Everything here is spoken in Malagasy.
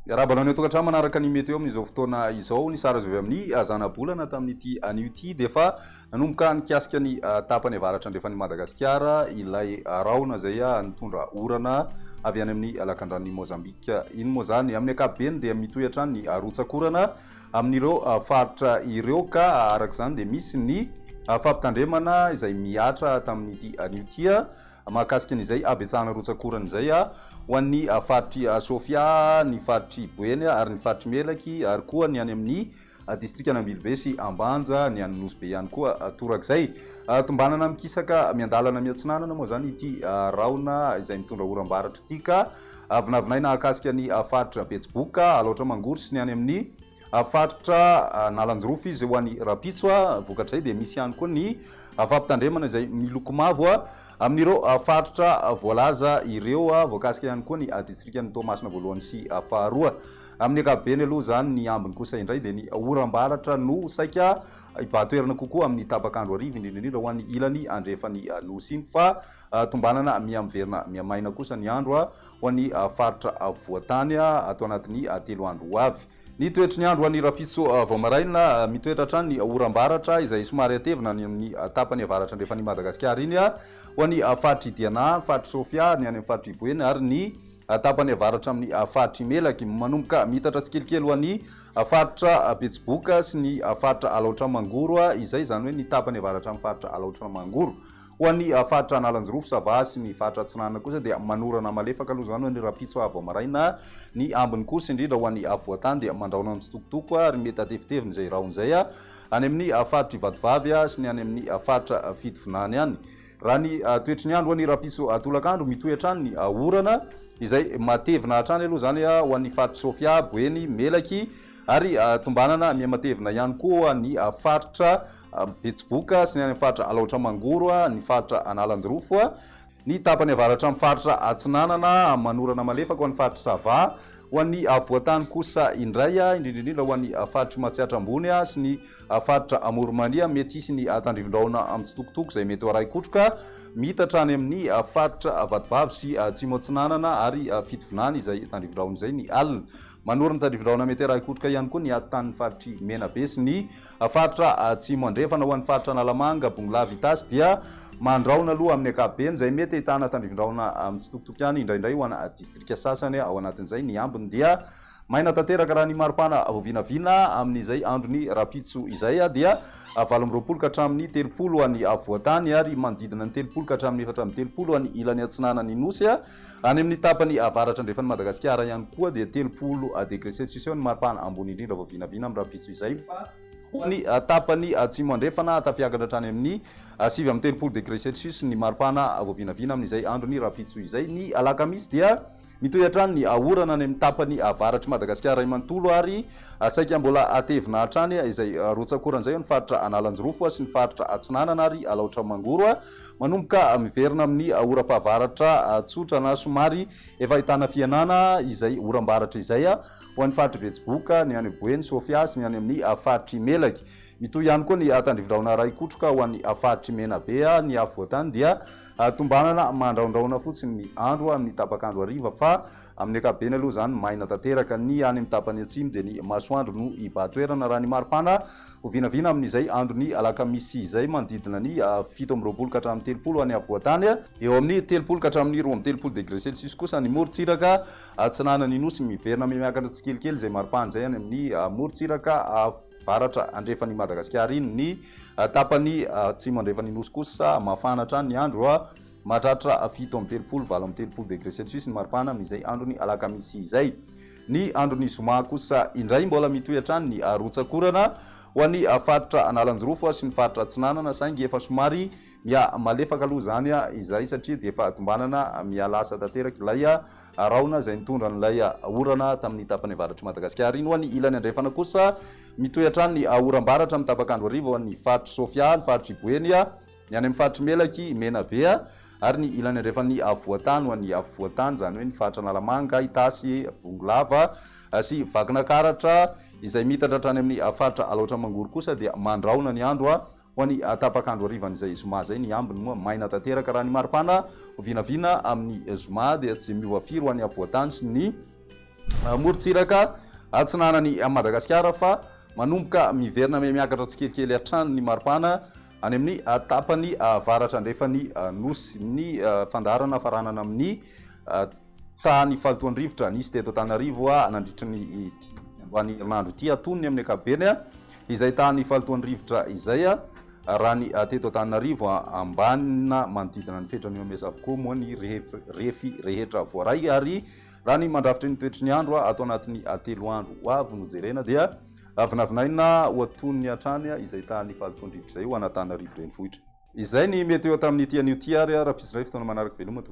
raha banao ny tokantrano manaraka ny meteo amin'izao fotoana izao ny sara zovy amin'ny zana-bolana tamin'ity an'ity dia efa nanomboka nikasika ny tapany avaratra andrefa ny Madagasikara ilay raona zay nitondra orana avy any amin'ny alakandrany Mozambika. Iny moa zany amin'ny ankapobeny dia mitohatra ny rotsakorana amin'ireo faritra ireo ka araka izany dia misy ny fampitandremana izay miatra tamin'ity an'ity mahakasika an'izay abetsahana rotsakorana izay ho an'ny faritry Sofia, ny faritry Boeny ary ny faritry Melaky ary koa ny any amin'ny distrika Nambilobe sy Ambanja, ny any Nosy Be ihany koa torak'izay. Tombanana mikisaka miandalana miatsinanana moa zany ity raona izay mitondra oram-baratra ity ka vinavinaina ahakasika ny faritra Betsiboka, Alaotra Mangoro sy ny any amin'ny faritra Nalanjorofy izy ho an'ny Rapitso vokatray dia misy ihany koa ny fampitandremana izay miloko mavo amin'ireo faritra voalaza ireo voakasika ihany koa ny distrika ny Toamasina voalohany sy faharoa. Amin'ny ankapobeny aloha zany ny ambiny kosa indray dia ny oram-baratra no saika ibatoerana kokoa amin'ny tapakandro ariva indrindrindrindra ho an'ny ilany andrefany nosy iny fa tombanana miamiverina miamaina kosa ny andro ho an'ny faritra voatany atao anatin'ny 3 andro ho avy. Ny toetry ny andro an'ny Rapitso Vaomaraina mitoetra hatrany ny oram-baratra izay somary atevina ny amin'ny tapany avaratra andrefan'ny Madagasikara iny ho an'ny faritry Diana, faritry Sofia, ny any amin'ny faritry Boeny ary ny tapany avaratra amin'ny faritry Melaky manomboka mitatra tsikelikely ho an'ny faritra Betsiboka sy ny faritra Alaotra Mangoro izay zany hoe ny tapany avaratra amin'ny faritra Alaotra Mangoro. Ho an'ny faritra Nalanjorofy, Sava sy ny faritra Atsinanana kosa dia manorana malefaka aloha zany ho an'ny Rapitso Vaomaraina. Ny ambiny kosa indrindra ho an'ny voatany dia mandraona mitsitokotoko ary mety atevitevina izay raon'izay any amin'ny faritra Vadivavy sy ny any amin'ny faritra Fitovinany any. Raha ny toetry ny andro ho an'ny Rapitso tolakandro mitoetra ny orana izay matevina hatrany aloha zany ho an'ny faritra Sofia, Boeny, Melaky ary tombanana miamatevina ihany koa ny faritra Betsiboka sy ny any faritra Alaotra Mangoro, ny faritra Nalanjorofy, ny tapany avaratra amin'ny faritra Atsinanana manorana malefaka ho an'ny faritra Sava, ho an'ny voatany kosa indray indrindrindrindra ho an'ny faritra Matsiatra ambony sy ny faritra Moromania mety hisy ny tandrivindraona amitsitokotoko izay mety ho araikotroka mitatra any amin'ny faritra Vadivavy sy Atsimo Atsinanana ary Fitovinany izay tandrivindraona izay ny alina. Manorana tandrivindraona mety araikotroka ihany koa ny atotan'ny faritry Menabe sy ny faritra Atsimo Andrefana ho an'ny faritra Analamanga, Bongolava, Itasy dia mandraona aloha amin'ny ankapobeny izay mety ahitana tandrivindraona amitsitokotoko ihany indraindray ho ana distrika sasany ao anatin'izay ny ambiny dia maina tanteraka raha ny maripana voavinavina amin'izay androny Rapitso izay dia 20 ka hatramin'ny 30 ho an'ny voatany ary manodidina ny 30 ka hatramin'ny 430 ho an'ny ilany atsinanany nosy any amin'ny tapany avaratra andrefan'ny Madagasikara ihany koa dia 30 degré celsius eo ny maripana ambony indrindra voavinavina amin'ny Rapitso izay fa ny tapany atsimo andrefana tafiakatra hatrany amin'ny 7 degré celsius ny maripana voavinavina amin'izay androny Rapitso izay. Ny alakamisy dia mitohy hatrany ny orana any amin'ny tapany avaratry Madagasikara manontolo ary saika mbola atevina hatrany izay rotsakoran'izay ny faritra Nalanjorofy sy ny faritra Atsinanana ary Alaotra Mangoro manomboka miverina amin'ny oram-pahavaratra tsotra na somary efa ahitana fianana izay oram-baratra izay ho an'ny faritry Betsiboka, ny any Boeny, Sofia sy ny any amin'ny faritry Melaky. Mitohy ihany koa ny tandrivindraona araikotroka ho an'ny faritry Menabe, ny voatany dia tombanana mandraondraona fotsiny ny andro amin'ny tapakandro ariva fa amin'ny ankapobeny aloha zany maina tanteraka ny any amin'ny tapany atsimo dia ny masoandro no ibatoerana raha ny maripana ovinavina amin'izay androny alakamisy izay manodidina ny 17 ka hatramin'ny 30 any voatany eo amin'ny 30 ka hatramin'ny 12 degré celsius kosa ny morontsiraka Atsinanany nosy miverina miakatra tsikelikely izay maripana izay any amin'ny morontsiraka varatra andrefan'ny Madagasikara iny. Ny tapany atsimo andrefan'ny nosy kosa mafana hatrany ny andro mahatratra 7 degré celsius ny maripana amin'izay androny alakamisy izay. Ny androny zoma kosa indray mbola mitohy hatrany ny rotsakorana ho an'ny faritra Nalanjorofy sy ny faritra Atsinanana saingy efa somary malefaka aloha zany izay satria dia efa tombanana mialasa tanteraka ilay raona izay nitondra n'ilay orana tamin'ny tapany avaratry Madagasikara iny. Ho an'ny ilany andrefana kosa mitohy hatrany ny oram-baratra amin'ny tapakandro ariva ho an'ny faritry Sofia, ny faritry Boeny, ny any amin'ny faritry Melaky, Menabe ary ny ilany andrefan'ny voatany ho an'ny voatany zany hoe ny faritra Analamanga, Itasy, Bongolava sy Vakinakaratra izay mitatra hatrany amin'ny faritra Alaotra Mangoro kosa dia mandraona ny andro ho an'ny tapakandro arivan'izay zoma zay. Ny ambiny moa maina tanteraka raha ny maripana vinavina amin'ny zoma dia tsy miova firy ho an'ny voatany sy ny morontsiraka atsinanany Madagasikara fa manomboka miverina miakatra tsikelikely hatrany ny maripana any amin'ny tapany avaratra andrefany nosy ny fandarana faranana amin'ny tany falotoany rivotra nisy teto Antananarivo nandritry ny androany herinandro ity atonony amin'ny ankapobeny izay tany falotoany rivotra izay raha ny teto Antananarivo ambanina manodidina ny fetrany mesa avokoa moa ny refy rehetra voaray ary raha ny mandrafitry ny toetry ny andro atao anatin'ny 3 andro ho avy no jerena dia vinavinaina ho atonony hatrany izay tany falotoany rivotra izay ho anatanarivo renivohitra. Izay ny meteo tamin'ny ity an'io ty ary raha pisinay fotoana manaraka veloma to.